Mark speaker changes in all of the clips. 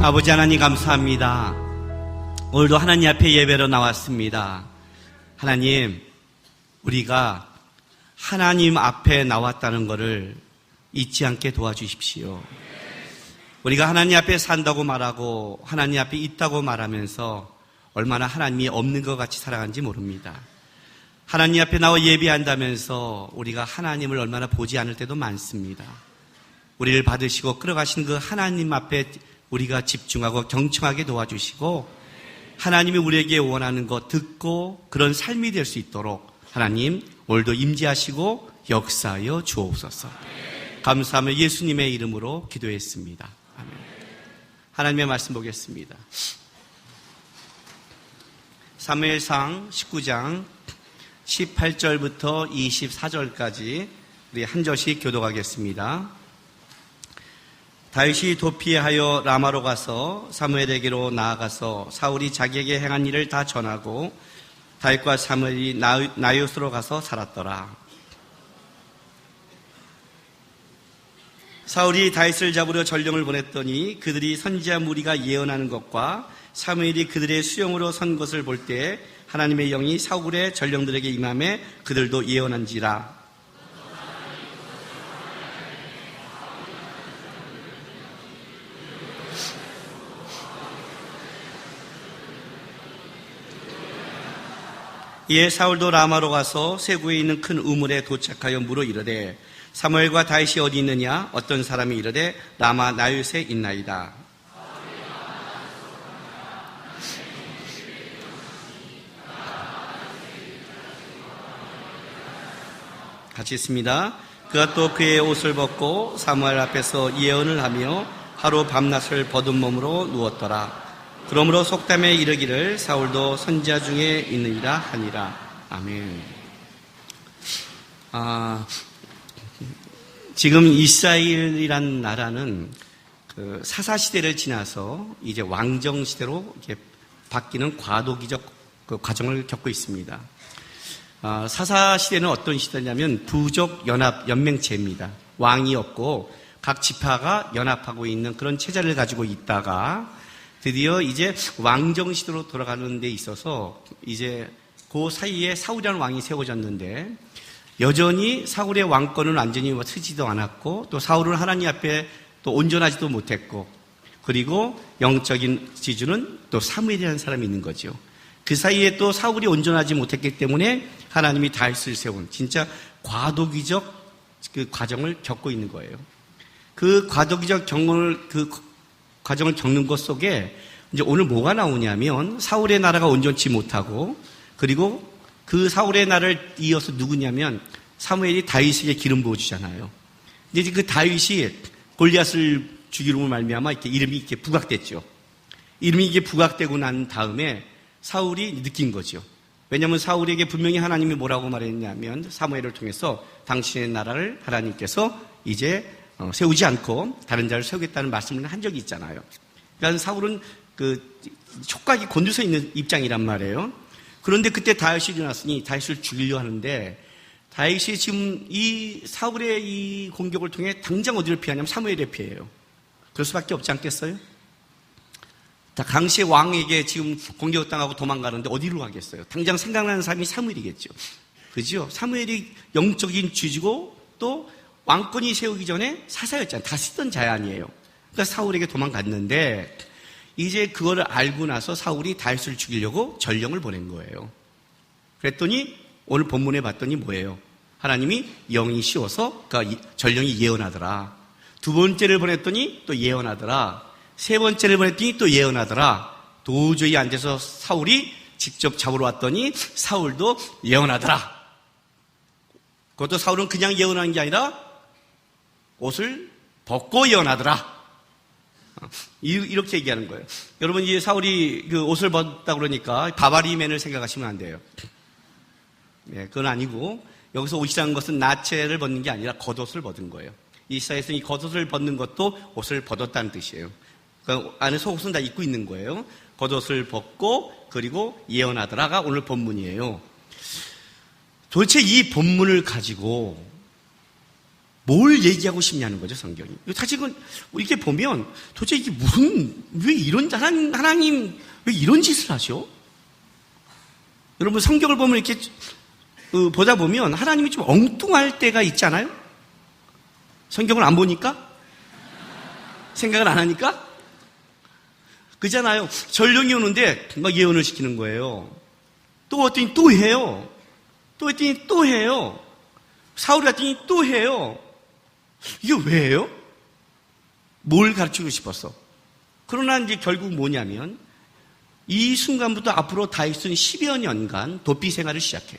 Speaker 1: 아버지 하나님 감사합니다. 오늘도 하나님 앞에 예배로 나왔습니다. 하나님, 우리가 하나님 앞에 나왔다는 것을 잊지 않게 도와주십시오. 우리가 하나님 앞에 산다고 말하고 하나님 앞에 있다고 말하면서 얼마나 하나님이 없는 것 같이 살아가는지 모릅니다. 하나님 앞에 나와 예배한다면서 우리가 하나님을 얼마나 보지 않을 때도 많습니다. 우리를 받으시고 끌어가신 그 하나님 앞에 우리가 집중하고 경청하게 도와주시고 하나님이 우리에게 원하는 것 듣고 그런 삶이 될 수 있도록 하나님 오늘도 임재하시고 역사하여 주옵소서. 감사하며 예수님의 이름으로 기도했습니다. 아멘. 하나님의 말씀 보겠습니다. 사무엘상 19장 18절부터 24절까지 우리 한 절씩 교독하겠습니다. 다윗이 도피하여 라마로 가서 사무엘에게로 나아가서 사울이 자기에게 행한 일을 다 전하고 다윗과 사무엘이 나요스로 가서 살았더라. 사울이 다윗을 잡으려 전령을 보냈더니 그들이 선지자 무리가 예언하는 것과 사무엘이 그들의 수용으로 선 것을 볼 때 하나님의 영이 사울의 전령들에게 임함에 그들도 예언한지라. 이에 사울도 라마로 가서 세구에 있는 큰 우물에 도착하여 물어 이르되 사무엘과 다윗이 어디 있느냐? 어떤 사람이 이르되 라마 나요스에 있나이다. 같이 있습니다. 그가 또 그의 옷을 벗고 사무엘 앞에서 예언을 하며 하루 밤낮을 벗은 몸으로 누웠더라. 그러므로 속담에 이르기를 사울도 선지자 중에 있느니라 하니라. 아멘. 지금 이스라엘이란 나라는 그 사사시대를 지나서 이제 왕정시대로 이렇게 바뀌는 과도기적 그 과정을 겪고 있습니다. 사사시대는 어떤 시대냐면 부족 연합 연맹체입니다. 왕이 없고 각 지파가 연합하고 있는 그런 체제를 가지고 있다가 드디어 이제 왕정시대로 돌아가는 데 있어서 이제 그 사이에 사울이라는 왕이 세워졌는데 여전히 사울의 왕권은 완전히 서지도 않았고 또 사울은 하나님 앞에 또 온전하지도 못했고 그리고 영적인 지주는 또 사무엘이라는 사람이 있는 거죠. 그 사이에 또 사울이 온전하지 못했기 때문에 하나님이 다윗을 세운 진짜 과도기적 그 과정을 겪고 있는 거예요. 그 과도기적 과정을 겪는 것 속에 이제 오늘 뭐가 나오냐면 사울의 나라가 온전치 못하고 그리고 그 사울의 나라를 이어서 누구냐면 사무엘이 다윗에게 기름 부어주잖아요. 근데 이제 그 다윗이 골리앗을 죽이로 말미암아 이렇게 이름이 이렇게 부각됐죠. 이름이 이게 부각되고 난 다음에 사울이 느낀 거죠. 왜냐하면 사울에게 분명히 하나님이 뭐라고 말했냐면 사무엘을 통해서 당신의 나라를 하나님께서 이제 세우지 않고 다른 자를 세우겠다는 말씀을 한 적이 있잖아요. 그러니까 사울은 그 촉각이 곤두서 있는 입장이란 말이에요. 그런데 그때 다윗이 일어났으니 다윗을 죽이려 하는데 다윗이 지금 이 사울의 이 공격을 통해 당장 어디를 피하냐면 사무엘에 피해요. 그럴 수밖에 없지 않겠어요? 당시의 왕에게 지금 공격당하고 도망가는데 어디로 가겠어요? 당장 생각나는 사람이 사무엘이겠죠. 그죠? 사무엘이 영적인 주지고 또 왕권이 세우기 전에 사사였잖아요. 다 쓰던 자야 아니에요. 그러니까 사울에게 도망갔는데 이제 그거를 알고 나서 사울이 다윗을 죽이려고 전령을 보낸 거예요. 그랬더니 오늘 본문에 봤더니 뭐예요? 하나님이 영이 씌워서 그러니까 전령이 예언하더라. 두 번째를 보냈더니 또 예언하더라. 세 번째를 보냈더니 또 예언하더라. 도저히 안 돼서 사울이 직접 잡으러 왔더니 사울도 예언하더라. 그것도 사울은 그냥 예언하는 게 아니라 옷을 벗고 예언하더라. 이렇게 얘기하는 거예요. 여러분, 이제 사울이 그 옷을 벗었다 그러니까 바바리맨을 생각하시면 안 돼요. 네, 그건 아니고 여기서 옷이라는 것은 나체를 벗는 게 아니라 겉옷을 벗은 거예요. 이사야에서 이 겉옷을 벗는 것도 옷을 벗었다는 뜻이에요. 그 안에 속옷은 다 입고 있는 거예요. 겉옷을 벗고 그리고 예언하더라가 오늘 본문이에요. 도대체 이 본문을 가지고 뭘 얘기하고 싶냐는 거죠, 성경이. 사실은 이렇게 보면 도대체 이게 왜 이런, 하나님, 왜 이런 짓을 하셔? 여러분, 성경을 보면 이렇게 보다 보면 하나님이 좀 엉뚱할 때가 있잖아요? 성경을 안 보니까? 생각을 안 하니까? 그잖아요. 전령이 오는데 막 예언을 시키는 거예요. 또 어떠니 또 해요. 또 했더니 또 해요. 사울이 왔더니 또 해요. 이게 왜 해요? 뭘 가르치고 싶었어? 그러나 이제 결국 뭐냐면 이 순간부터 앞으로 다윗은 10여 년간 도피 생활을 시작해요.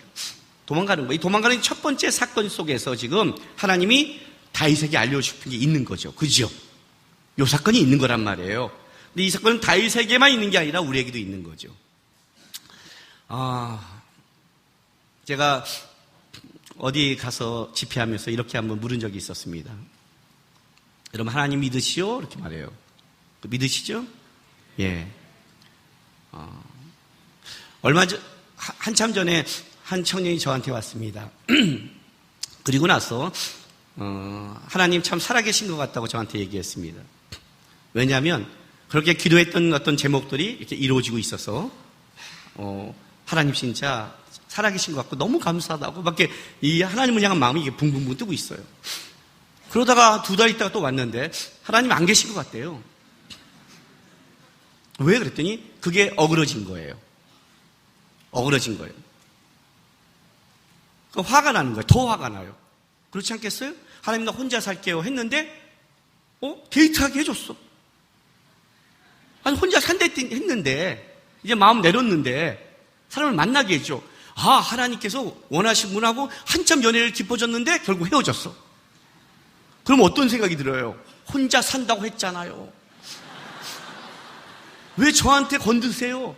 Speaker 1: 도망가는 거예요. 이 도망가는 첫 번째 사건 속에서 지금 하나님이 다윗에게 알려주고 싶은 게 있는 거죠. 그죠? 이 사건이 있는 거란 말이에요. 근데 이 사건은 다윗에게만 있는 게 아니라 우리에게도 있는 거죠. 제가 어디 가서 집회하면서 이렇게 한번 물은 적이 있었습니다. 여러분, 하나님 믿으시오? 이렇게 말해요. 믿으시죠? 예. 한참 전에 한 청년이 저한테 왔습니다. 그리고 나서 하나님 참 살아계신 것 같다고 저한테 얘기했습니다. 왜냐하면 그렇게 기도했던 어떤 제목들이 이렇게 이루어지고 있어서 하나님 진짜 살아계신 것 같고 너무 감사하다고 막 이렇게 이 하나님을 향한 마음이 이게 붕붕붕 뜨고 있어요. 그러다가 2달 있다가 또 왔는데 하나님 안 계신 것 같대요. 왜 그랬더니 그게 어그러진 거예요. 어그러진 거예요. 화가 나는 거예요. 더 화가 나요. 그렇지 않겠어요? 하나님 나 혼자 살게요 했는데 데이트하게 해줬어. 아니 혼자 산다 했는데 이제 마음 내렸는데 사람을 만나게 해줘. 하나님께서 원하신 분하고 한참 연애를 깊어졌는데 결국 헤어졌어. 그럼 어떤 생각이 들어요? 혼자 산다고 했잖아요. 왜 저한테 건드세요?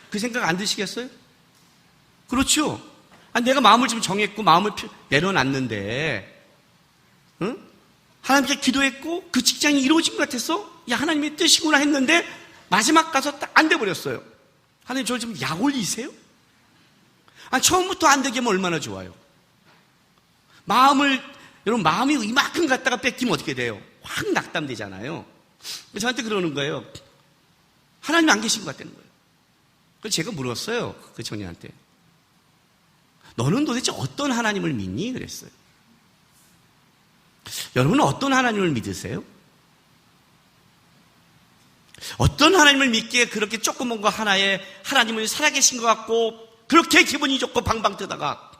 Speaker 1: 그 생각 안 드시겠어요? 그렇죠? 내가 마음을 좀 정했고 마음을 내려놨는데 하나님께 기도했고 그 직장이 이루어진 것 같아서 하나님의 뜻이구나 했는데 마지막 가서 딱 안 돼버렸어요. 하나님 저를 좀 약 올리세요? 처음부터 안 되게 하면 얼마나 좋아요. 여러분 마음이 이만큼 갖다가 뺏기면 어떻게 돼요? 확 낙담되잖아요. 저한테 그러는 거예요. 하나님 안 계신 것 같다는 거예요. 그래서 제가 물었어요. 그 청년한테. 너는 도대체 어떤 하나님을 믿니? 그랬어요. 여러분은 어떤 하나님을 믿으세요? 어떤 하나님을 믿기에 그렇게 조금 뭔가 하나의 하나님을 살아계신 것 같고 그렇게 기분이 좋고 방방 뜨다가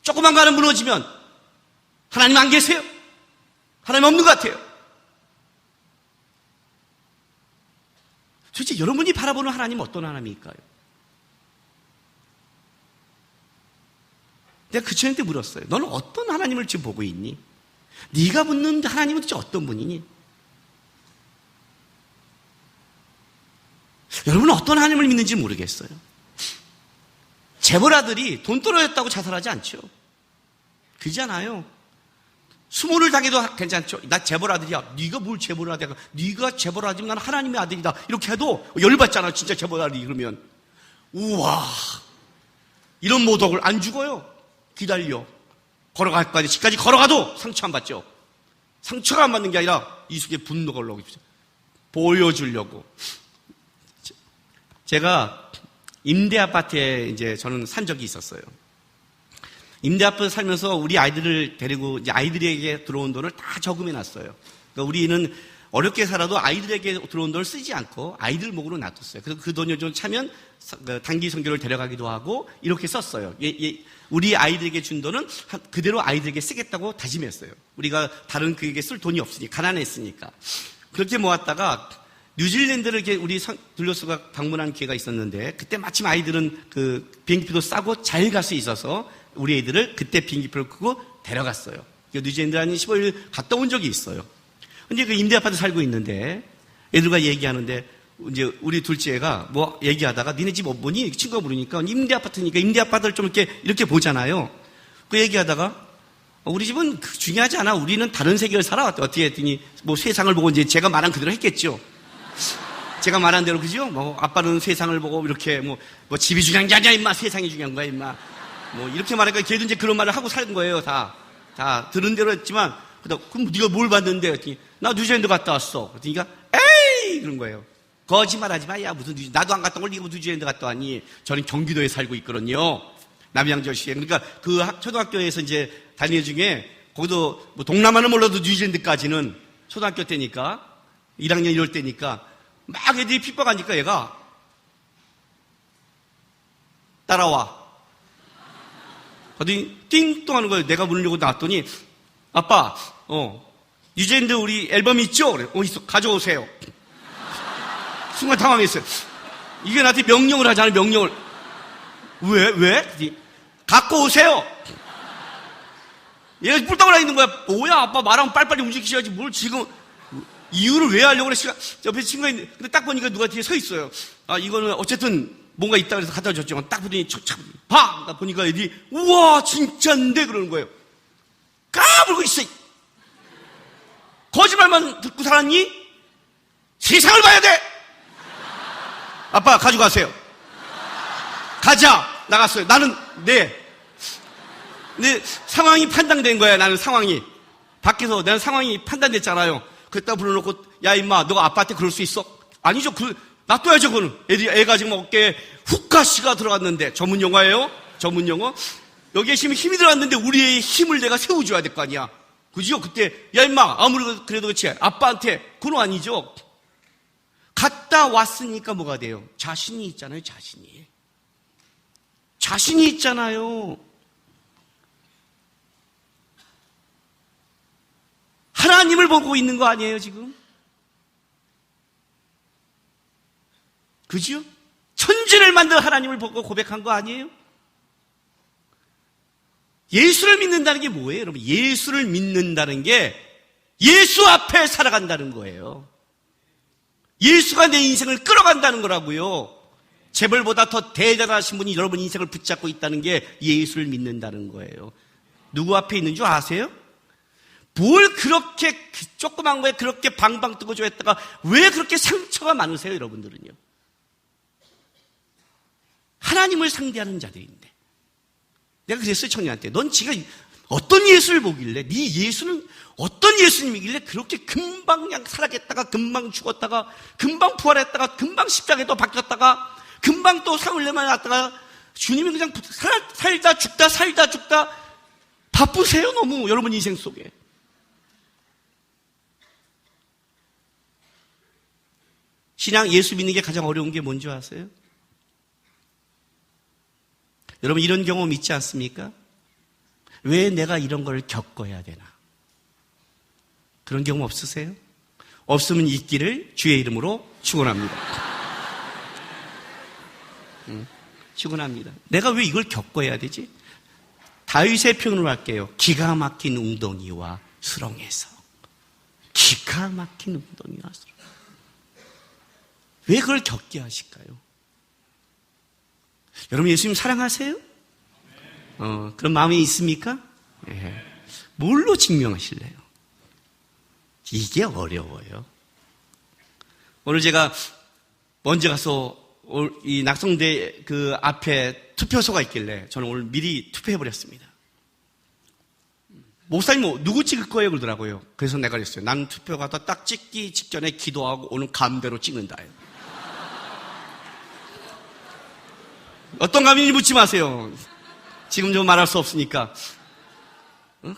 Speaker 1: 조그만 거 하나 무너지면 하나님 안 계세요? 하나님 없는 것 같아요. 도대체 여러분이 바라보는 하나님은 어떤 하나님일까요? 내가 그 청년한테 물었어요. 너는 어떤 하나님을 지금 보고 있니? 네가 묻는 하나님은 도대체 어떤 분이니? 여러분은 어떤 하나님을 믿는지 모르겠어요. 재벌아들이 돈 떨어졌다고 자살하지 않죠. 그잖아요. 수모를 당해도 괜찮죠. 나 재벌아들이야. 네가 뭘 재벌아들이야. 네가 재벌아들이면 나는 하나님의 아들이다. 이렇게 해도 열받잖아. 진짜 재벌아들이 그러면. 우와, 이런 모독을 안 죽어요. 기다려. 걸어갈 거지. 집까지 걸어가도 상처 안 받죠. 상처가 안 받는 게 아니라 이 속에 분노가 올라오고 보여주려고. 제가 임대 아파트에 이제 저는 산 적이 있었어요. 임대 아파트 살면서 우리 아이들을 데리고 이제 아이들에게 들어온 돈을 다 저금해 놨어요. 그러니까 우리는 어렵게 살아도 아이들에게 들어온 돈을 쓰지 않고 아이들 목으로 놔뒀어요. 그래서 그 돈을 좀 차면 단기 선교를 데려가기도 하고 이렇게 썼어요. 우리 아이들에게 준 돈은 그대로 아이들에게 쓰겠다고 다짐했어요. 우리가 다른 그에게 쓸 돈이 없으니까, 가난했으니까. 그렇게 모았다가 뉴질랜드를 이렇게 우리 들려수가 방문한 기회가 있었는데 그때 마침 아이들은 그 비행기표도 싸고 잘 갈 수 있어서 우리 애들을 그때 비행기표를 끄고 데려갔어요. 뉴질랜드 한 15일 갔다 온 적이 있어요. 근데 그 임대 아파트 살고 있는데 애들과 얘기하는데 이제 우리 둘째 애가 뭐 얘기하다가 니네 집 못 보니? 친구가 물으니까 임대 아파트니까 임대 아파트를 좀 이렇게 보잖아요. 그 얘기하다가 우리 집은 중요하지 않아. 우리는 다른 세계를 살아왔대. 어떻게 했더니 뭐 세상을 보고 이제 제가 말한 그대로 했겠죠. 제가 말한 대로 그죠? 뭐 아빠는 세상을 보고 이렇게 뭐 집이 중요한 게 아니야 임마. 세상이 중요한 거야 임마. 뭐 이렇게 말하니까 걔도 이제 그런 말을 하고 산 거예요 다. 다 들은 대로 했지만, 그럼 네가 뭘 봤는데? 그랬더니, 나 뉴질랜드 갔다 왔어. 그러니까, 에이! 그런 거예요. 거짓말하지 마. 야, 무슨 나도 안 갔다 온 걸 네가 뉴질랜드 갔다 왔니? 저는 경기도에 살고 있거든요. 남양주시에. 그러니까 그 초등학교에서 이제 다니는 중에, 거기도 뭐 동남아는 몰라도 뉴질랜드까지는 초등학교 때니까, 1학년 이럴 때니까, 막 애들이 핍박하니까 얘가, 따라와. 그랬더니 띵동 하는 거예요. 내가 문을 열고 나왔더니, 아빠, 뉴질랜드 우리 앨범 있죠? 그래. 있어. 가져오세요. 순간 당황했어요. 이게 나한테 명령을 하잖아요, 명령을. 왜? 갖고 오세요. 얘가 뿔떡을 하 있는 거야. 뭐야, 아빠 말하면 빨리빨리 움직이셔야지. 뭘 지금, 이유를 왜 하려고 그래. 옆에 친구가 있는데, 근데 딱 보니까 누가 뒤에 서 있어요. 아, 이거는 어쨌든 뭔가 있다 그래서 갖다 줬죠. 딱 보더니, 봐! 딱 보니까 애들이, 우와, 진짜인데? 그러는 거예요. 까불고 있어. 거짓말만 듣고 살았니? 세상을 봐야 돼! 아빠, 가져가세요. 가자! 나갔어요. 나는, 근데 상황이 판단된 거야. 나는 상황이. 밖에서 나는 상황이 판단됐잖아요. 그랬다 불러놓고, 야, 임마, 너가 아빠한테 그럴 수 있어? 아니죠. 놔둬야죠, 그거는. 애가 지금 어깨에 훅가시가 들어갔는데, 전문 용어예요? 전문 용어? 여기에 힘이 들어갔는데, 우리의 힘을 내가 세워줘야 될 거 아니야. 그죠? 그때, 야, 임마, 아무리 그래도 그렇지. 아빠한테, 그건 아니죠. 갔다 왔으니까 뭐가 돼요? 자신이 있잖아요, 자신이. 자신이 있잖아요. 하나님을 보고 있는 거 아니에요, 지금? 그죠? 천지를 만든 하나님을 보고 고백한 거 아니에요? 예수를 믿는다는 게 뭐예요, 여러분? 예수를 믿는다는 게 예수 앞에 살아간다는 거예요. 예수가 내 인생을 끌어간다는 거라고요. 재벌보다 더 대단하신 분이 여러분 인생을 붙잡고 있다는 게 예수를 믿는다는 거예요. 누구 앞에 있는 줄 아세요? 뭘 그렇게 조그만 거에 그렇게 방방 뜨고 좋아했다가 왜 그렇게 상처가 많으세요, 여러분들은요? 하나님을 상대하는 자들인데. 내가 그랬어요, 청년한테. 넌 지가 어떤 예수를 보길래, 네 예수는 어떤 예수님이길래 그렇게 금방 그냥 살아겠다가 금방 죽었다가 금방 부활했다가 금방 십자가에 또 바뀌었다가 금방 또 상을 내만났다가 주님이 그냥 살다 죽다 바쁘세요, 너무 여러분 인생 속에. 신앙 예수 믿는 게 가장 어려운 게 뭔지 아세요? 여러분 이런 경험 있지 않습니까? 왜 내가 이런 걸 겪어야 되나? 그런 경험 없으세요? 없으면 있기를 주의 이름으로 축원합니다. 축원합니다. 내가 왜 이걸 겪어야 되지? 다윗의 표현으로 할게요. 기가 막힌 웅덩이와 수렁에서. 기가 막힌 웅덩이와 수렁. 왜 그걸 겪게 하실까요? 여러분 예수님 사랑하세요? 그런 마음이 있습니까? 네. 뭘로 증명하실래요? 이게 어려워요. 오늘 제가 먼저 가서 이 낙성대 그 앞에 투표소가 있길래 저는 오늘 미리 투표해버렸습니다. 목사님 누구 찍을 거예요? 그러더라고요. 그래서 내가 그랬어요. 나는 투표가 딱 찍기 직전에 기도하고 오늘 감대로 찍는다요. 어떤 감인지 묻지 마세요. 지금 좀 말할 수 없으니까.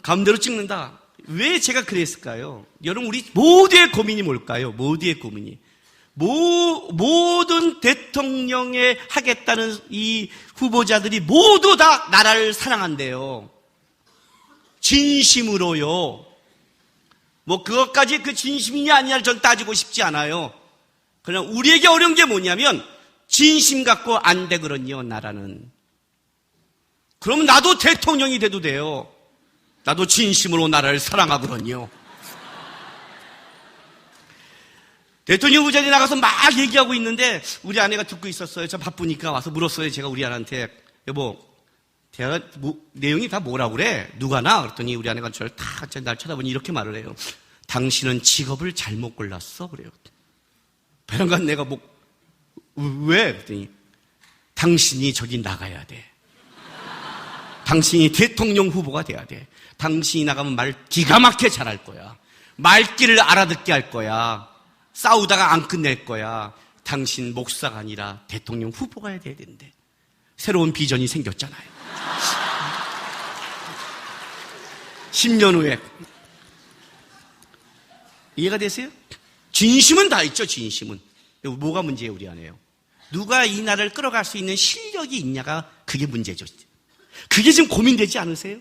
Speaker 1: 감대로 찍는다. 왜 제가 그랬을까요? 여러분 우리 모두의 고민이 뭘까요? 모두의 고민이. 모든 대통령에 하겠다는 이 후보자들이 모두 다 나라를 사랑한대요. 진심으로요. 뭐 그것까지 그 진심이냐 아니냐를 전 따지고 싶지 않아요. 그냥 우리에게 어려운 게 뭐냐면 진심 갖고 안 되거든요, 나라는. 그러면 나도 대통령이 돼도 돼요. 나도 진심으로 나라를 사랑하거든요. 대통령 후보자들이 나가서 막 얘기하고 있는데 우리 아내가 듣고 있었어요. 저 바쁘니까 와서 물었어요. 제가 우리 아내한테, 여보, 대화 내용이 다 뭐라고 그래? 누가나? 그랬더니 우리 아내가 날 쳐다보니 이렇게 말을 해요. 당신은 직업을 잘못 골랐어? 그래요. 배란간 내가 왜? 그랬더니 당신이 저기 나가야 돼. 당신이 대통령 후보가 돼야 돼. 당신이 나가면 말 기가 막히게 잘할 거야. 말귀를 알아듣게 할 거야. 싸우다가 안 끝낼 거야. 당신 목사가 아니라 대통령 후보가 돼야 되는데. 새로운 비전이 생겼잖아요. 10년 후에. 이해가 되세요? 진심은 다 있죠, 진심은. 뭐가 문제예요, 우리 안에요? 누가 이 나라를 끌어갈 수 있는 실력이 있냐가 그게 문제죠. 그게 지금 고민되지 않으세요?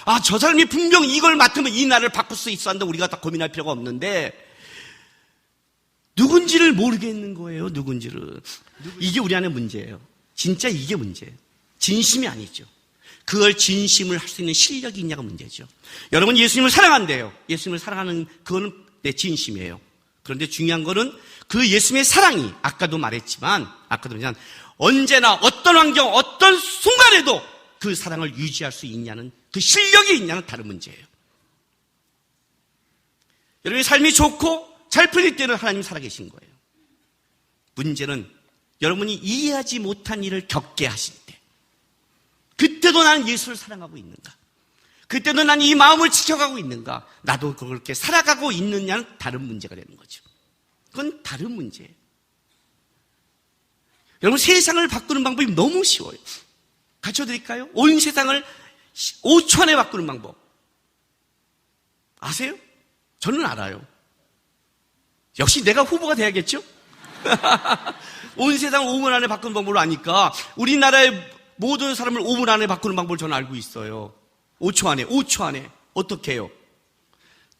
Speaker 1: 아, 저 사람이 분명 이걸 맡으면 이 나라를 바꿀 수 있어 한다 우리가 다 고민할 필요가 없는데 누군지를 모르겠는 거예요, 누군지를. 이게 우리 안에 문제예요. 진짜 이게 문제예요. 진심이 아니죠. 그걸 진심을 할 수 있는 실력이 있냐가 문제죠. 여러분 예수님을 사랑한대요. 예수님을 사랑하는 그거는 내 진심이에요. 그런데 중요한 거는 그 예수님의 사랑이 아까도 말했지만 언제나 어떤 환경 어떤 순간에도 그 사랑을 유지할 수 있냐는 그 실력이 있냐는 다른 문제예요. 여러분의 삶이 좋고 잘 풀릴 때는 하나님 살아계신 거예요. 문제는 여러분이 이해하지 못한 일을 겪게 하실 때 그때도 나는 예수를 사랑하고 있는가? 그때도 나는 이 마음을 지켜가고 있는가? 나도 그렇게 살아가고 있느냐는 다른 문제가 되는 거죠. 그건 다른 문제예요. 여러분 세상을 바꾸는 방법이 너무 쉬워요. 가르쳐드릴까요? 온 세상을 5초 안에 바꾸는 방법 아세요? 저는 알아요. 역시 내가 후보가 돼야겠죠? 온 세상을 5분 안에 바꾸는 방법을 아니까 우리나라의 모든 사람을 5분 안에 바꾸는 방법을 저는 알고 있어요. 5초 안에 어떻게 해요?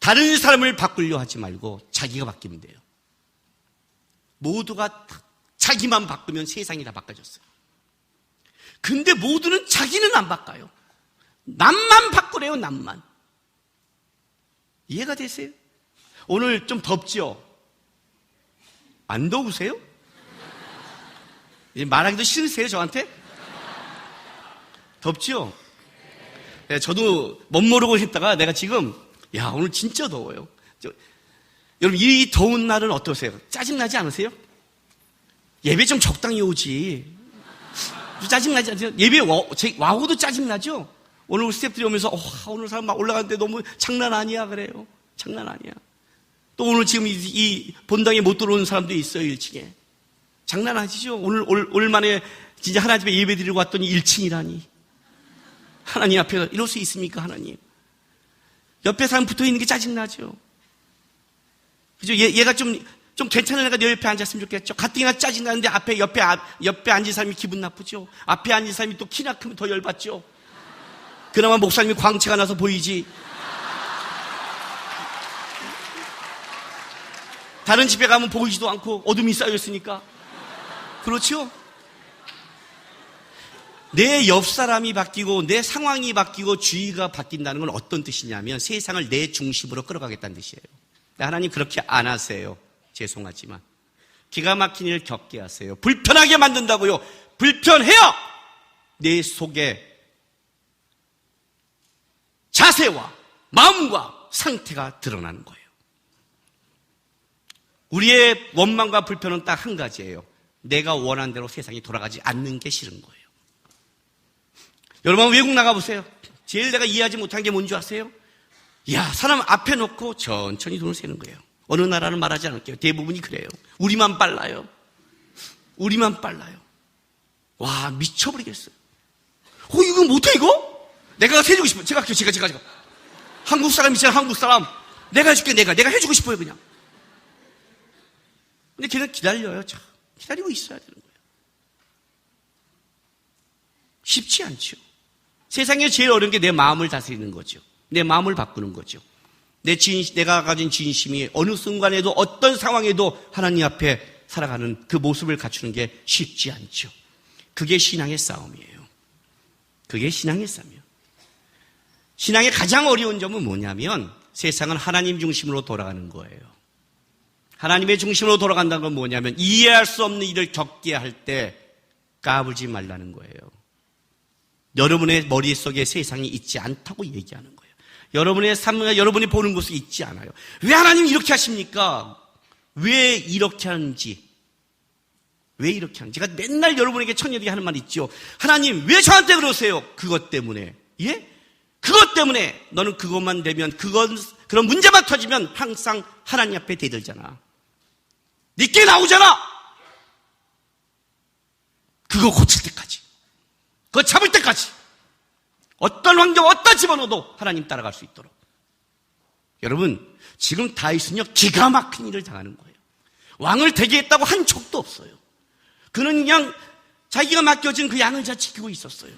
Speaker 1: 다른 사람을 바꾸려 하지 말고 자기가 바뀌면 돼요. 모두가 자기만 바꾸면 세상이 다 바꿔졌어요. 근데 모두는 자기는 안 바꿔요. 남만 바꾸래요, 남만. 이해가 되세요? 오늘 좀 덥죠? 안 더우세요? 말하기도 싫으세요, 저한테? 덥죠? 네, 저도 멋모르고 했다가 내가 지금 오늘 진짜 더워요. 여러분 이 더운 날은 어떠세요? 짜증나지 않으세요? 예배 좀 적당히 오지. 짜증나지 않으세요? 예배 와고도 짜증나죠? 오늘 스태프들이 오면서 오늘 사람 막 올라가는데 너무 장난 아니야 그래요. 장난 아니야. 또 오늘 지금 이 본당에 못 들어오는 사람도 있어요. 1층에. 장난 아니죠? 오늘 만에 진짜 하나님 집에 예배 드리고 왔더니 1층이라니. 하나님 앞에 이럴 수 있습니까, 하나님? 옆에 사람 붙어 있는 게 짜증나죠. 그죠? 얘가 좀 괜찮은 애가 내 옆에 앉았으면 좋겠죠. 가뜩이나 짜증나는데 옆에 앉은 사람이 기분 나쁘죠. 앞에 앉은 사람이 또 키나 크면 더 열받죠. 그나마 목사님이 광채가 나서 보이지. 다른 집에 가면 보이지도 않고 어둠이 쌓여있으니까. 그렇죠? 내 옆 사람이 바뀌고 내 상황이 바뀌고 주의가 바뀐다는 건 어떤 뜻이냐면 세상을 내 중심으로 끌어가겠다는 뜻이에요. 하나님 그렇게 안 하세요. 죄송하지만 기가 막힌 일을 겪게 하세요. 불편하게 만든다고요. 불편해요. 내 속에 자세와 마음과 상태가 드러나는 거예요. 우리의 원망과 불편은 딱 한 가지예요. 내가 원하는 대로 세상이 돌아가지 않는 게 싫은 거예요. 여러분 외국 나가보세요. 제일 내가 이해하지 못한 게 뭔지 아세요? 사람 앞에 놓고 천천히 돈을 세는 거예요. 어느 나라는 말하지 않을게요. 대부분이 그래요. 우리만 빨라요. 와, 미쳐버리겠어요. 이거 못해 이거? 내가 해주고 싶어요. 제가. 한국 사람이잖아, 한국 사람. 내가 해줄게, 내가 해주고 싶어요, 그냥. 근데 걔는 기다려요. 참, 기다리고 있어야 되는 거예요. 쉽지 않죠. 세상에 제일 어려운 게 내 마음을 다스리는 거죠. 내 마음을 바꾸는 거죠. 내가 가진 진심이 어느 순간에도 어떤 상황에도 하나님 앞에 살아가는 그 모습을 갖추는 게 쉽지 않죠. 그게 신앙의 싸움이에요. 그게 신앙의 싸움이에요. 신앙의 가장 어려운 점은 뭐냐면 세상은 하나님 중심으로 돌아가는 거예요. 하나님의 중심으로 돌아간다는 건 뭐냐면 이해할 수 없는 일을 겪게 할 때 까불지 말라는 거예요. 여러분의 머릿속에 세상이 있지 않다고 얘기하는 거예요. 여러분의 삶과 여러분이 보는 곳이 있지 않아요. 왜 하나님 이렇게 하십니까? 왜 이렇게 하는지 왜 이렇게 하는지. 제가 맨날 여러분에게 청년에게 하는 말 있죠. 하나님 왜 저한테 그러세요? 그것 때문에. 예? 그것 때문에. 너는 그것만 되면, 그런 문제만 터지면 항상 하나님 앞에 대들잖아. 네게 나오잖아. 그거 고칠 때까지, 그거 잡을 때까지, 어떤 환경, 어떤 집어넣어도 하나님 따라갈 수 있도록. 여러분, 지금 다윗은요 기가 막힌 일을 당하는 거예요. 왕을 되게 했다고 한 척도 없어요. 그는 그냥 자기가 맡겨진 그 양을 잘 지키고 있었어요.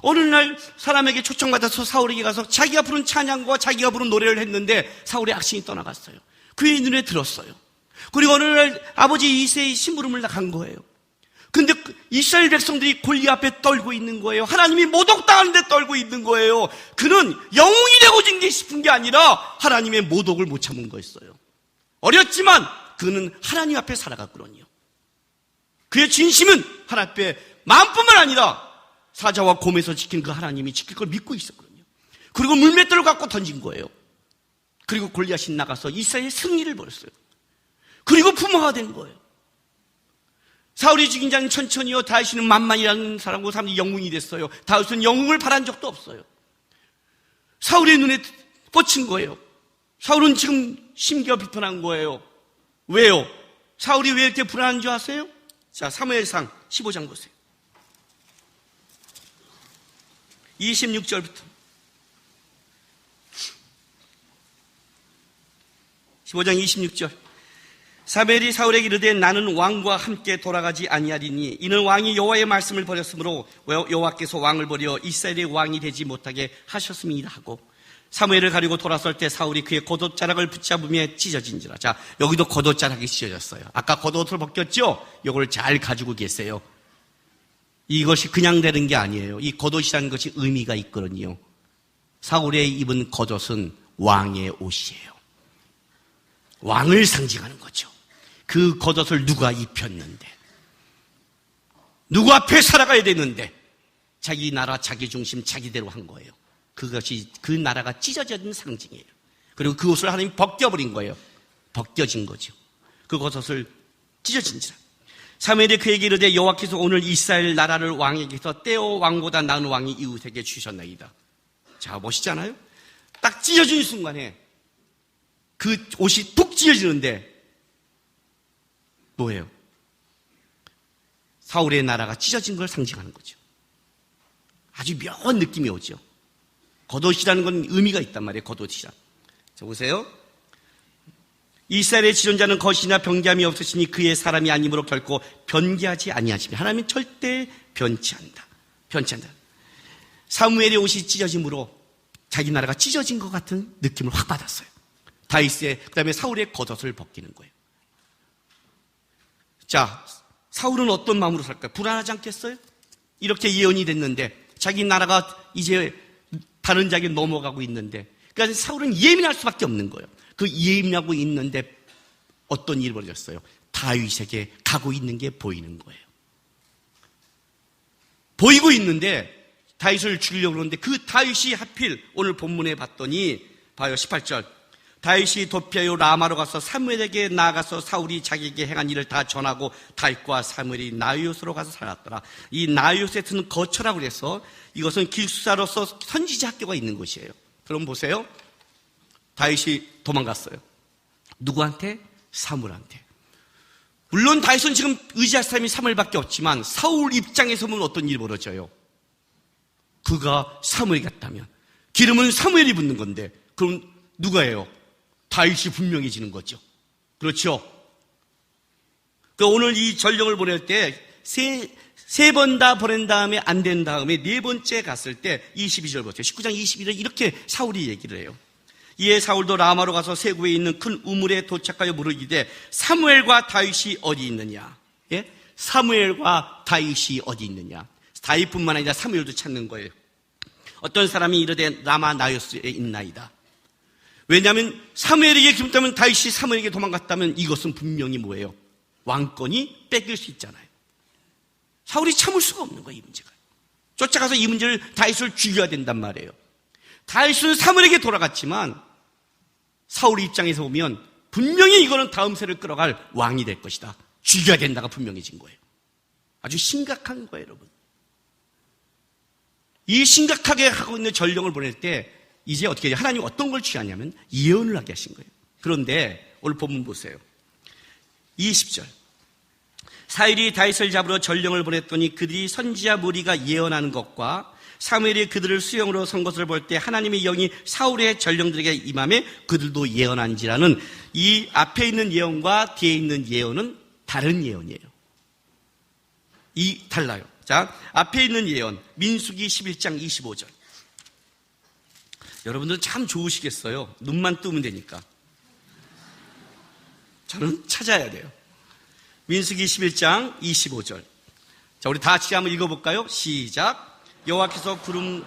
Speaker 1: 어느 날 사람에게 초청받아서 사울에게 가서 자기가 부른 찬양과 자기가 부른 노래를 했는데 사울의 악신이 떠나갔어요. 그의 눈에 들었어요. 그리고 어느 날 아버지 이새의 심부름을 나간 거예요. 근데 이스라엘 백성들이 골리앗 앞에 떨고 있는 거예요. 하나님이 모독당하는데 떨고 있는 거예요. 그는 영웅이 되고 진 게 싶은 게 아니라 하나님의 모독을 못 참은 거였어요. 어렸지만 그는 하나님 앞에 살아갔거든요. 그의 진심은 하나님 앞에 마음뿐만 아니라 사자와 곰에서 지킨 그 하나님이 지킬 걸 믿고 있었거든요. 그리고 물맷돌을 갖고 던진 거예요. 그리고 골리앗이 나가서 이스라엘의 승리를 벌였어요. 그리고 부모가 된 거예요. 사울이 죽인 자는 천천히요, 다윗은 만만이라는 사람과 사람들이 영웅이 됐어요. 다윗은 영웅을 바란 적도 없어요. 사울의 눈에 꽂힌 거예요. 사울은 지금 심기가 비판한 거예요. 왜요? 사울이 왜 이렇게 불안한 줄 아세요? 자, 사무엘상 15장 보세요. 26절부터 15장 26절. 사무엘이 사울에게 이르되 나는 왕과 함께 돌아가지 아니하리니 이는 왕이 여호와의 말씀을 버렸으므로 여호와께서 왕을 버려 이스라엘의 왕이 되지 못하게 하셨음이라 하고, 사무엘을 가리고 돌아설 때 사울이 그의 겉옷자락을 붙잡으며 찢어진지라. 자, 여기도 겉옷자락이 찢어졌어요. 아까 겉옷을 벗겼죠? 이걸 잘 가지고 계세요. 이것이 그냥 되는 게 아니에요. 이 겉옷이라는 것이 의미가 있거든요. 사울의 입은 겉옷은 왕의 옷이에요. 왕을 상징하는 거죠. 그 겉옷을 누가 입혔는데, 누구 앞에 살아가야 되는데 자기 나라, 자기 중심, 자기대로 한 거예요. 그것이 그 나라가 찢어진 상징이에요. 그리고 그 옷을 하나님이 벗겨버린 거예요. 벗겨진 거죠. 그 겉옷을 찢어진지라. 사무엘이 그에게 이르되 여호와께서 오늘 이스라엘 나라를 왕에게서 떼어 왕보다 나은 왕이 이웃에게 주셨나이다. 자, 멋있잖아요? 딱 찢어진 순간에 그 옷이 툭 찢어지는데 뭐예요? 사울의 나라가 찢어진 걸 상징하는 거죠. 아주 묘한 느낌이 오죠. 겉옷이라는 건 의미가 있단 말이에요. 겉옷이란. 자, 보세요. 이스라엘의 지존자는 거시나 변개함이 없으시니 그의 사람이 아니므로 결코 변개하지 아니하시며 하나님은 절대 변치 않는다. 변치 않는다. 사무엘의 옷이 찢어짐으로 자기 나라가 찢어진 것 같은 느낌을 확 받았어요. 다윗의, 그 다음에 사울의 겉옷을 벗기는 거예요. 자, 사울은 어떤 마음으로 살까요? 불안하지 않겠어요? 이렇게 예언이 됐는데 자기 나라가 이제 다른 자에게 넘어가고 있는데, 그러니까 사울은 예민할 수밖에 없는 거예요. 그 예민하고 있는데 어떤 일이 벌어졌어요? 다윗에게 가고 있는 게 보이는 거예요. 보이고 있는데 다윗을 죽이려고 그러는데 그 다윗이 하필 오늘 본문에 봤더니 봐요, 18절. 다윗이 도피하여 라마로 가서 사무엘에게 나아가서 사울이 자기에게 행한 일을 다 전하고 다윗과 사무엘이 나이옷으로 가서 살았더라. 이 나이옷에 드는 거처라고 그래서 이것은 기숙사로서 선지자 학교가 있는 곳이에요. 그럼 보세요. 다윗이 도망갔어요. 누구한테? 사무엘한테. 물론 다윗은 지금 의지할 사람이 사무엘밖에 없지만 사울 입장에서 보면 어떤 일이 벌어져요? 그가 사무엘이 갔다면 기름은 사무엘이 붓는 건데 그럼 누가 해요? 다윗이 분명해지는 거죠. 그렇죠? 그러니까 오늘 이 전령을 보낼 때 세 번 다 보낸 다음에 안 된 다음에 네 번째 갔을 때 22절 보세요. 19장 22절 이렇게 사울이 얘기를 해요. 이에 사울도 라마로 가서 세구에 있는 큰 우물에 도착하여 물으기되 사무엘과 다윗이 어디 있느냐? 예? 사무엘과 다윗이 어디 있느냐? 다윗뿐만 아니라 사무엘도 찾는 거예요. 어떤 사람이 이르되 라마 나요스에 있나이다. 왜냐하면 사무엘에게 기름다면 다윗이 사무엘에게 도망갔다면 이것은 분명히 뭐예요? 왕권이 뺏길 수 있잖아요. 사울이 참을 수가 없는 거예요, 이 문제가. 쫓아가서 이 문제를 다윗을 죽여야 된단 말이에요. 다윗은 사무엘에게 돌아갔지만 사울 입장에서 보면 분명히 이거는 다음 세를 끌어갈 왕이 될 것이다. 죽여야 된다가 분명해진 거예요. 아주 심각한 거예요, 여러분. 이 심각하게 하고 있는 전령을 보낼 때 이제 어떻게 해요? 하나님 어떤 걸 취하냐면 예언을 하게 하신 거예요. 그런데 오늘 본문 보세요. 20절. 사울이 다윗을 잡으러 전령을 보냈더니 그들이 선지자 무리가 예언하는 것과 사무엘이 그들을 수용으로 선 것을 볼 때 하나님의 영이 사울의 전령들에게 임함에 그들도 예언한지라는 이 앞에 있는 예언과 뒤에 있는 예언은 다른 예언이에요. 달라요. 자, 앞에 있는 예언 민수기 11장 25절. 여러분들 참 좋으시겠어요. 눈만 뜨면 되니까. 저는 찾아야 돼요. 민수기 11장 25절. 자, 우리 다 같이 한번 읽어볼까요? 시작. 여호와께서 구름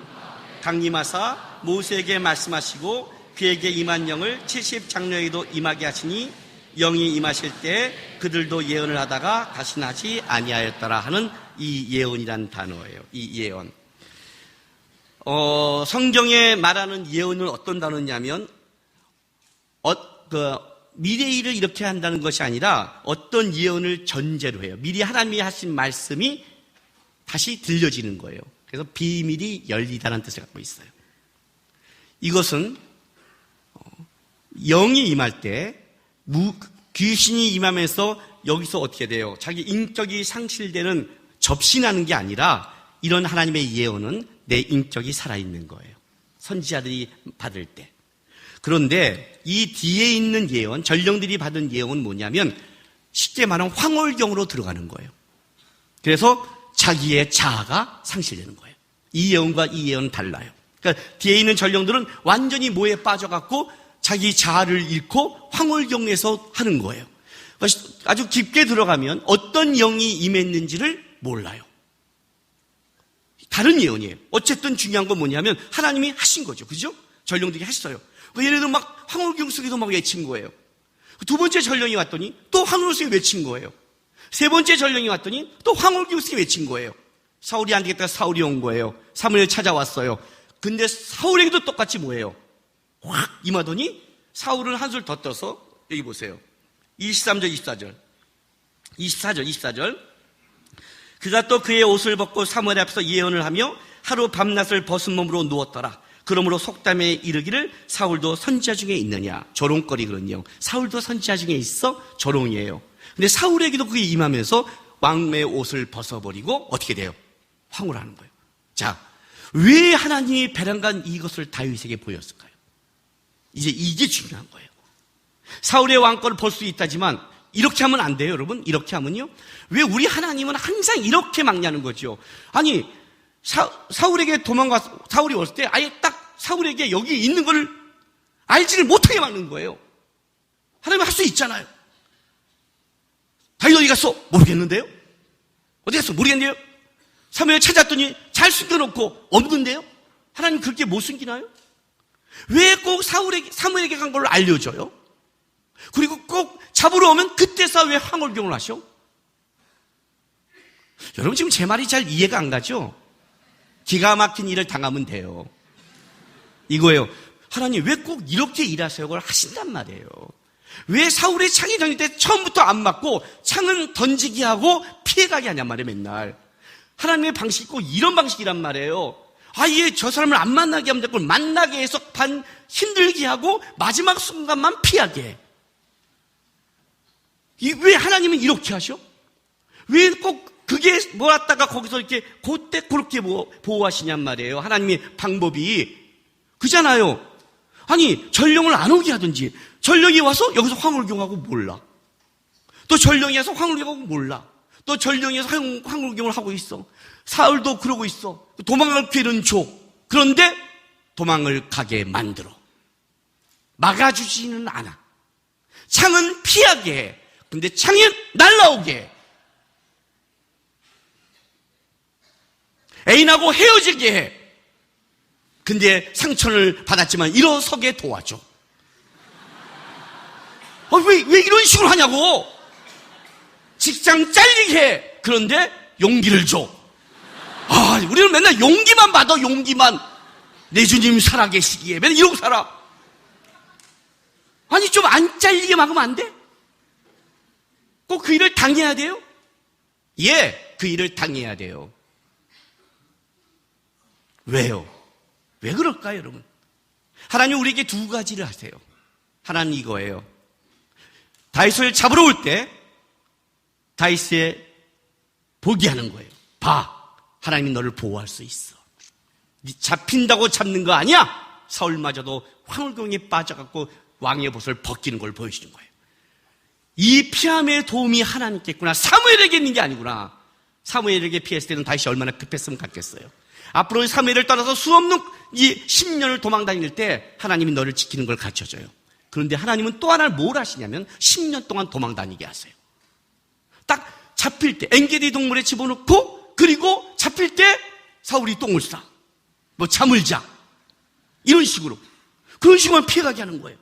Speaker 1: 강림하사 모세에게 말씀하시고 그에게 임한 영을 70장로에게도 임하게 하시니 영이 임하실 때 그들도 예언을 하다가 다시는 하지 아니하였더라 하는 이 예언이란 단어예요. 이 예언. 성경에 말하는 예언은 어떤 단어냐면 미래 일을 이렇게 한다는 것이 아니라 어떤 예언을 전제로 해요. 미리 하나님이 하신 말씀이 다시 들려지는 거예요. 그래서 비밀이 열리다는 뜻을 갖고 있어요. 이것은 영이 임할 때 귀신이 임하면서 여기서 어떻게 돼요? 자기 인격이 상실되는 접신하는 게 아니라 이런 하나님의 예언은 내 인격이 살아있는 거예요. 선지자들이 받을 때. 그런데 이 뒤에 있는 예언, 전령들이 받은 예언은 뭐냐면 쉽게 말하면 황홀경으로 들어가는 거예요. 그래서 자기의 자아가 상실되는 거예요. 이 예언과 이 예언은 달라요. 그러니까 뒤에 있는 전령들은 완전히 모에 빠져갖고 자기 자아를 잃고 황홀경에서 하는 거예요. 아주 깊게 들어가면 어떤 영이 임했는지를 몰라요. 다른 예언이에요. 어쨌든 중요한 건 뭐냐면 하나님이 하신 거죠. 그죠? 전령들이 했어요. 얘네들 막 황홀경 속에서 막 외친 거예요. 두 번째 전령이 왔더니 또 황홀경 속에 외친 거예요. 세 번째 전령이 왔더니 또 황홀경 속에 외친 거예요. 사울이 안 되겠다 사울이 온 거예요. 사무엘 찾아왔어요. 근데 사울에게도 똑같이 뭐예요? 확 임하더니 사울은 한술 더 떠서 여기 보세요. 23절 24절 그가 또 그의 옷을 벗고 사무엘 앞에서 예언을 하며 하루 밤낮을 벗은 몸으로 누웠더라. 그러므로 속담에 이르기를 사울도 선지자 중에 있느냐. 조롱거리 그런 영. 사울도 선지자 중에 있어? 조롱이에요. 근데 사울에게도 그게 임하면서 왕의 옷을 벗어버리고 어떻게 돼요? 황홀하는 거예요. 자, 왜 하나님이 배란간 이것을 다윗에게 보였을까요? 이제 이게 중요한 거예요. 사울의 왕권을 볼 수 있다지만 이렇게 하면 안 돼요, 여러분. 이렇게 하면요. 왜 우리 하나님은 항상 이렇게 막냐는 거죠. 아니, 사울에게 사울이 왔을 때 아예 딱 사울에게 여기 있는 걸 알지를 못하게 막는 거예요. 하나님은 할 수 있잖아요. 다윗 어디 갔어? 모르겠는데요? 어디 갔어? 모르겠는데요? 사무엘 찾았더니 잘 숨겨놓고 없는데요? 하나님 그렇게 못 숨기나요? 왜 꼭 사무엘에게 간 걸 알려줘요? 그리고 꼭 잡으러 오면 그때서 왜 황홀경을 하셔? 여러분 지금 제 말이 잘 이해가 안 가죠? 기가 막힌 일을 당하면 돼요. 이거예요. 하나님 왜 꼭 이렇게 일하세요? 그걸 하신단 말이에요. 왜 사울의 창이 던질 때 처음부터 안 맞고 창은 던지기 하고 피해가게 하냔 말이에요. 맨날. 하나님의 방식이 꼭 이런 방식이란 말이에요. 아예 저 사람을 안 만나게 하면 될 걸 만나게 해서 힘들게 하고 마지막 순간만 피하게 해. 왜 하나님은 이렇게 하셔? 왜 꼭 그게 몰았다가 거기서 이렇게 그때 그렇게 보호하시냔 말이에요. 하나님의 방법이 그잖아요. 아니 전령을 안 오게 하든지 전령이 와서 여기서 황홀경하고 몰라. 또 전령이 와서 황홀경하고 몰라. 또 전령이 와서 황홀경을 하고 있어. 사울도 그러고 있어. 도망갈 기회는 줘. 그런데 도망을 가게 만들어. 막아주지는 않아. 창은 피하게 해. 근데 창이 날라오게 해. 애인하고 헤어지게 해. 근데 상처를 받았지만 일어서게 도와줘. 왜 이런 식으로 하냐고. 직장 잘리게 해. 그런데 용기를 줘. 우리는 맨날 용기만 받아. 용기만. 내 주님 살아계시기에 맨날 이러고 살아. 아니 좀 안 잘리게 막으면 안 돼? 꼭 그 일을 당해야 돼요? 예, 그 일을 당해야 돼요. 왜요? 왜 그럴까요, 여러분? 하나님 우리에게 두 가지를 하세요. 하나는 이거예요. 다윗을 잡으러 올 때 다윗에 보게 하는 거예요. 봐, 하나님이 너를 보호할 수 있어. 네 잡힌다고 잡는 거 아니야? 사울마저도 황홀경에 빠져갖고 왕의 벗을 벗기는 걸 보여주는 거예요. 이 피함의 도움이 하나님께 있구나. 사무엘에게 있는 게 아니구나. 사무엘에게 피했을 때는 다윗이 얼마나 급했으면 갔겠어요. 앞으로 사무엘을 따라서 수없는 이 10년을 도망다닐 때 하나님이 너를 지키는 걸 가르쳐줘요. 그런데 하나님은 또 하나를 뭘 하시냐면 10년 동안 도망다니게 하세요. 딱 잡힐 때 엔게디 동물에 집어넣고, 그리고 잡힐 때 사울이 똥을 싸, 뭐 잠을 자, 이런 식으로, 그런 식으로만 피해가게 하는 거예요.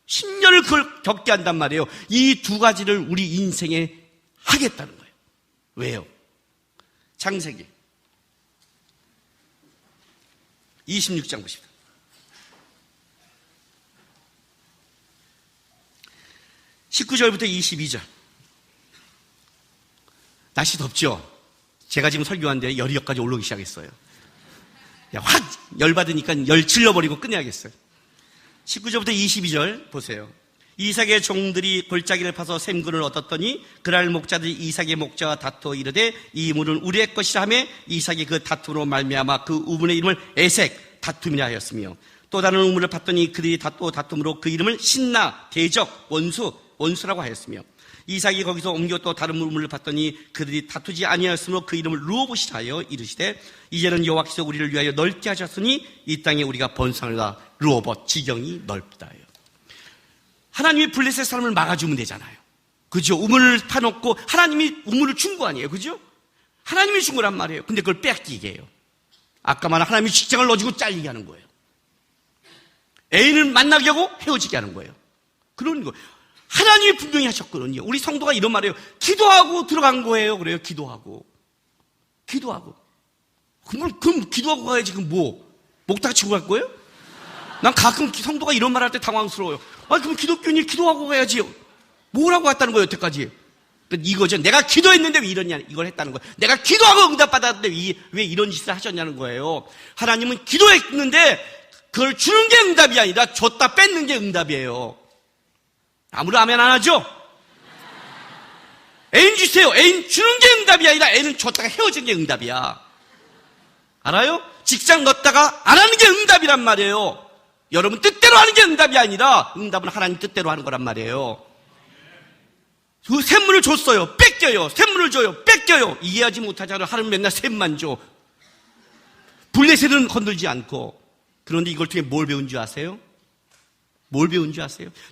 Speaker 1: 10년을 그걸 겪게 한단 말이에요. 이 두 가지를 우리 인생에 하겠다는 거예요. 왜요? 창세기 26장 보십시오. 19절부터 22절. 날씨 덥죠? 제가 지금 설교하는데 열이 여기까지 올라오기 시작했어요. 확 열받으니까 열 질러버리고 끝내야겠어요. 19절부터 22절 보세요. 이삭의 종들이 골짜기를 파서 샘근을 얻었더니 그날 목자들이 이삭의 목자와 다투어 이르되 이 우물은 우리의 것이라 하며 이삭이 그 다툼으로 말미암아 그 우물의 이름을 에색 다툼이라 하였으며 또 다른 우물을 봤더니 그들이 다툼으로 그 이름을 신나 대적 원수라고 하였으며 이삭이 거기서 옮겨 또 다른 우물을 봤더니 그들이 다투지 아니하였으므로 그 이름을 르호봇이라 하여 이르시되 이제는 여호와께서 우리를 위하여 넓게 하셨으니 이 땅에 우리가 번성하라. 르호봇, 지경이 넓다예요. 하나님이 블레셋 사람을 막아주면 되잖아요. 그죠? 우물을 파놓고 하나님이 우물을 준 거 아니에요. 그죠? 하나님이 준 거란 말이에요. 근데 그걸 뺏기게 해요. 아까 말한 하나님이 직장을 넣어주고 잘리게 하는 거예요. 애인을 만나게 하고 헤어지게 하는 거예요. 그런 거. 하나님이 분명히 하셨거든요. 우리 성도가 이런 말이에요. 기도하고 들어간 거예요. 그래요. 기도하고. 그럼 기도하고 가야지. 그럼 목탁 치고 갈 거예요? 난 가끔 성도가 이런 말 할 때 당황스러워요. 그럼 기독교인이 기도하고 가야지. 뭐라고 했다는 거예요, 여태까지? 이거죠. 내가 기도했는데 왜 이러냐, 이걸 했다는 거예요. 내가 기도하고 응답받았는데 왜 이런 짓을 하셨냐는 거예요. 하나님은 기도했는데 그걸 주는 게 응답이 아니라 줬다 뺏는 게 응답이에요. 아무도 아멘 안 하죠? 애인 주세요. 애인 주는 게 응답이 아니라 애는 줬다가 헤어진 게 응답이야. 알아요? 직장 넣었다가 안 하는 게 응답이란 말이에요. 여러분 뜻대로 하는 게 응답이 아니라 응답은 하나님 뜻대로 하는 거란 말이에요. 그 샘물을 줬어요. 뺏겨요. 샘물을 줘요. 뺏겨요. 이해하지 못하잖아요. 하나님 맨날 샘만 줘. 블레셋은 건들지 않고. 그런데 이걸 통해 뭘 배운 줄 아세요?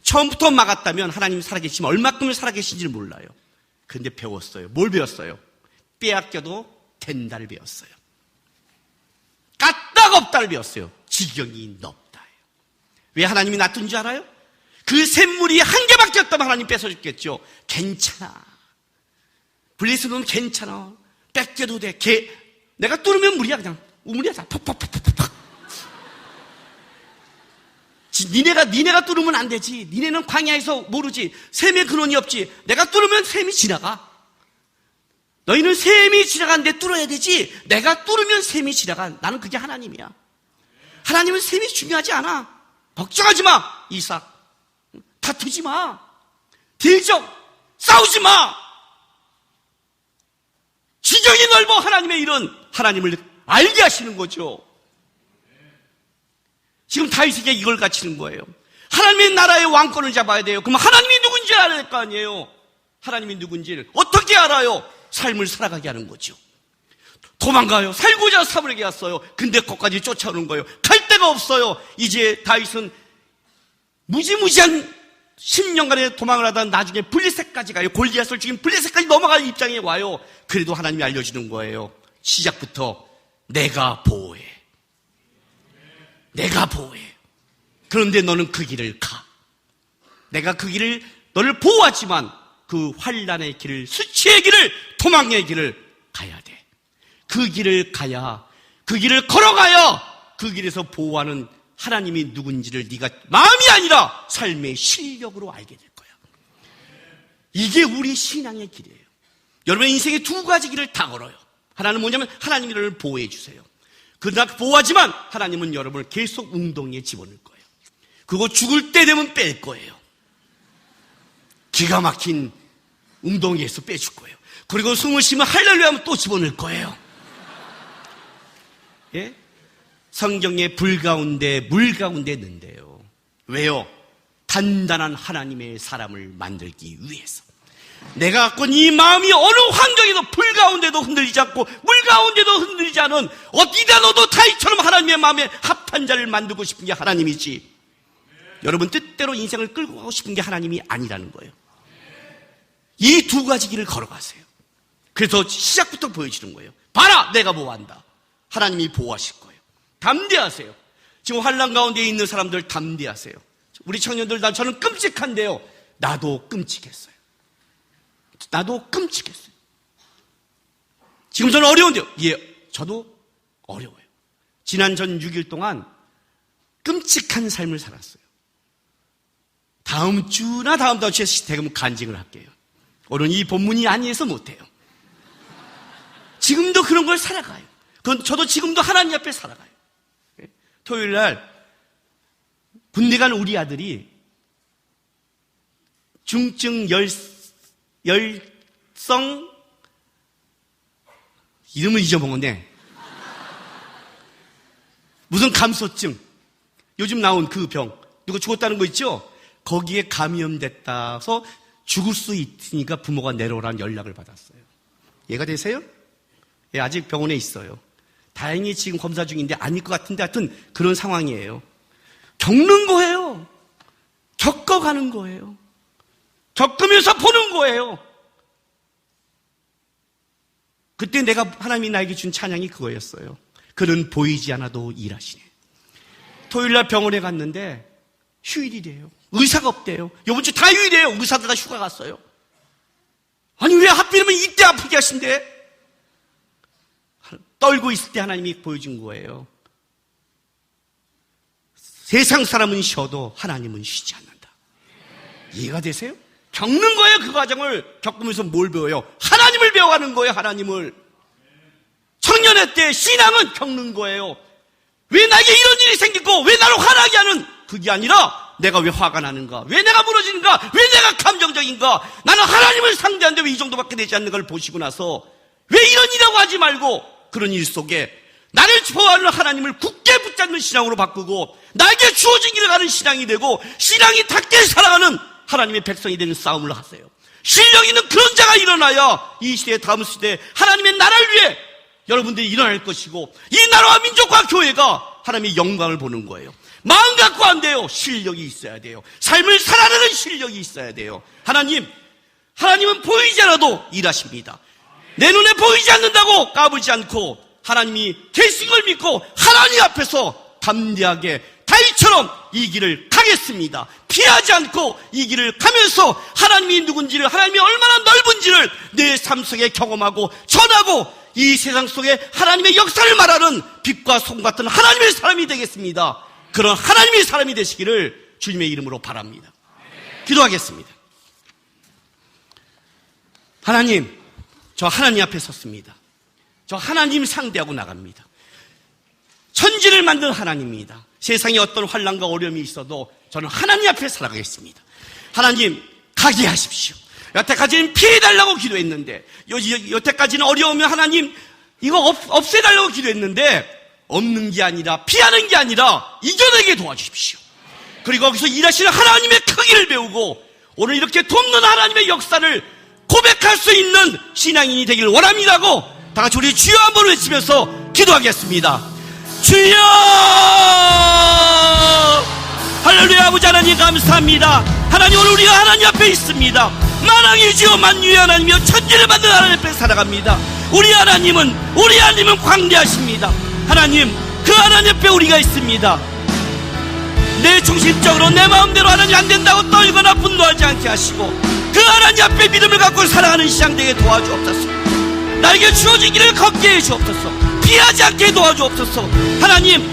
Speaker 1: 처음부터 막았다면 하나님이 살아계시면 얼마큼을 살아계신지를 몰라요. 그런데 배웠어요. 뭘 배웠어요? 빼앗겨도 된다를 배웠어요. 까딱 없다를 배웠어요. 지경이 넓다예요. 왜 하나님이 놔둔 줄 알아요? 그 샘물이 한 개밖에 없다면 하나님 뺏어줬겠죠. 괜찮아. 블레셋은 괜찮아. 뺏겨도 돼. 내가 뚫으면 물이야. 그냥 우물이야. 팍팍팍팍팍. 니네가 뚫으면 안 되지. 니네는 광야에서 모르지. 샘의 근원이 없지. 내가 뚫으면 샘이 지나가. 너희는 샘이 지나가는데 뚫어야 되지. 내가 뚫으면 샘이 지나가. 나는 그게 하나님이야. 하나님은 샘이 중요하지 않아. 걱정하지 마. 이삭. 다투지 마. 대적. 싸우지 마. 지경이 넓어. 하나님의 일은 하나님을 알게 하시는 거죠. 지금 다윗에게 이걸 가르치는 거예요. 하나님의 나라의 왕권을 잡아야 돼요. 그럼 하나님이 누군지 알아야 될 거 아니에요. 하나님이 누군지를 어떻게 알아요? 삶을 살아가게 하는 거죠. 도망가요. 살고자 사물에게 갔어요. 근데 거기까지 쫓아오는 거예요. 갈 데가 없어요. 이제 다윗은 무지무지한 10년간의 도망을 하다 나중에 블레셋까지 가요. 골리앗을 죽인 블레셋까지 넘어갈 입장에 와요. 그래도 하나님이 알려주는 거예요. 시작부터 내가 보호해. 그런데 너는 그 길을 가. 내가 그 길을 너를 보호하지만 그 환난의 길을, 수치의 길을, 도망의 길을 가야 돼. 그 길을 가야, 그 길을 걸어가야 그 길에서 보호하는 하나님이 누군지를 네가 마음이 아니라 삶의 실력으로 알게 될 거야. 이게 우리 신앙의 길이에요. 여러분의 인생에 두 가지 길을 다 걸어요. 하나는 뭐냐면 하나님이 여러분을 보호해 주세요. 그러나 보호하지만 하나님은 여러분을 계속 웅덩이에 집어넣을 거예요. 그거 죽을 때 되면 뺄 거예요. 기가 막힌 웅덩이에서 빼줄 거예요. 그리고 숨을 쉬면 할렐루야 하면 또 집어넣을 거예요. 예? 성경의 불 가운데 물 가운데 넣는데요. 왜요? 단단한 하나님의 사람을 만들기 위해서. 내가 갖고 있는 이 마음이 어느 환경에도 불 가운데도 흔들리지 않고 물 가운데도 흔들리지 않은 어디다 넣어도 다윗처럼 하나님의 마음에 합한 자를 만들고 싶은 게 하나님이지, 여러분 뜻대로 인생을 끌고 가고 싶은 게 하나님이 아니라는 거예요. 이 두 가지 길을 걸어가세요. 그래서 시작부터 보여주는 거예요. 봐라, 내가 보호한다. 하나님이 보호하실 거예요. 담대하세요. 지금 환난 가운데 있는 사람들 담대하세요. 우리 청년들, 저는 끔찍한데요. 나도 끔찍했어요. 나도 끔찍했어요. 지금 저는 어려운데요. 예, 저도 어려워요. 지난 전 6일 동안 끔찍한 삶을 살았어요. 다음 주나 다음 주에 대금 간증을 할게요. 오늘 이 본문이 아니어서 못해요. 지금도 그런 걸 살아가요. 그건 저도 지금도 하나님 앞에 살아가요. 토요일 날 군대 간 우리 아들이 중증 열성 이름을 잊어먹었네. 무슨 감소증, 요즘 나온 그 병, 누가 죽었다는 거 있죠? 거기에 감염됐다서 죽을 수 있으니까 부모가 내려오라는 연락을 받았어요. 이해가 되세요? 예, 아직 병원에 있어요. 다행히 지금 검사 중인데 아닐 것 같은데 하여튼 그런 상황이에요. 겪는 거예요. 겪어가는 거예요. 겪으면서 보는 거예요. 그때 하나님이 나에게 준 찬양이 그거였어요. 그는 보이지 않아도 일하시네. 토요일날 병원에 갔는데 휴일이래요. 의사가 없대요. 이번 주 다 휴일이에요. 의사들 다 휴가 갔어요. 아니 왜 하필이면 이때 아프게 하신대? 떨고 있을 때 하나님이 보여준 거예요. 세상 사람은 쉬어도 하나님은 쉬지 않는다. 이해가 되세요? 겪는 거예요. 그 과정을 겪으면서 뭘 배워요? 하나님을 배워가는 거예요. 하나님을. 청년의 때 신앙은 겪는 거예요. 왜 나에게 이런 일이 생기고 왜 나를 화나게 하는, 그게 아니라 내가 왜 화가 나는가, 왜 내가 무너지는가, 왜 내가 감정적인가, 나는 하나님을 상대하는데 왜 이 정도밖에 되지 않는 걸 보시고 나서 왜 이런 일이라고 하지 말고 그런 일 속에 나를 좋아하는 하나님을 굳게 붙잡는 신앙으로 바꾸고 나에게 주어진 길을 가는 신앙이 되고 신앙이 닿게 살아가는 하나님의 백성이 되는 싸움을 하세요. 실력 있는 그런 자가 일어나야 이 시대 다음 시대에 하나님의 나라를 위해 여러분들이 일어날 것이고 이 나라와 민족과 교회가 하나님의 영광을 보는 거예요. 마음 갖고 안 돼요. 실력이 있어야 돼요. 삶을 살아내는 실력이 있어야 돼요. 하나님은 보이지 않아도 일하십니다. 내 눈에 보이지 않는다고 까불지 않고 하나님이 계신 걸 믿고 하나님 앞에서 담대하게 다윗처럼 이 길을 가겠습니다. 피하지 않고 이 길을 가면서 하나님이 누군지를, 하나님이 얼마나 넓은지를 내 삶 속에 경험하고 전하고 이 세상 속에 하나님의 역사를 말하는 빛과 솜 같은 하나님의 사람이 되겠습니다. 그런 하나님의 사람이 되시기를 주님의 이름으로 바랍니다. 기도하겠습니다. 하나님, 저 하나님 앞에 섰습니다. 저 하나님 상대하고 나갑니다. 천지를 만든 하나님입니다. 세상에 어떤 환난과 어려움이 있어도 저는 하나님 앞에 살아가겠습니다. 하나님, 가게 하십시오. 여태까지는 피해달라고 기도했는데, 여태까지는 어려우면 하나님 이거 없애달라고 기도했는데 없는 게 아니라, 피하는 게 아니라 이겨내게 도와주십시오. 그리고 거기서 일하시는 하나님의 크기를 배우고 오늘 이렇게 돕는 하나님의 역사를 고백할 수 있는 신앙인이 되기를 원합니다고 다 같이 우리 주여 한번 외치면서 기도하겠습니다. 주여! 할렐루야. 아버지 하나님 감사합니다. 하나님, 오늘 우리가 하나님 앞에 있습니다. 만왕의 주여 만유의 하나님이여 천지를 만든 하나님 앞에 살아갑니다. 우리 하나님은 광대하십니다. 하나님, 그 하나님 앞에 우리가 있습니다. 내 중심적으로 내 마음대로 하나님 안 된다고 떨거나 분노하지 않게 하시고 그 하나님 앞에 믿음을 갖고 살아가는 시간 되게 도와주옵소서. 나에게 주어진 길을 걷게 해주옵소서. 피하지 않게 도와주옵소서. 하나님,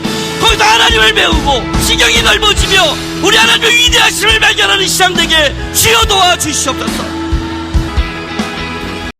Speaker 1: 거기서 하나님을 배우고 시경이 넓어지며 우리 하나님의 위대하심을 발견하는 시간 되게 주여 도와주시옵소서.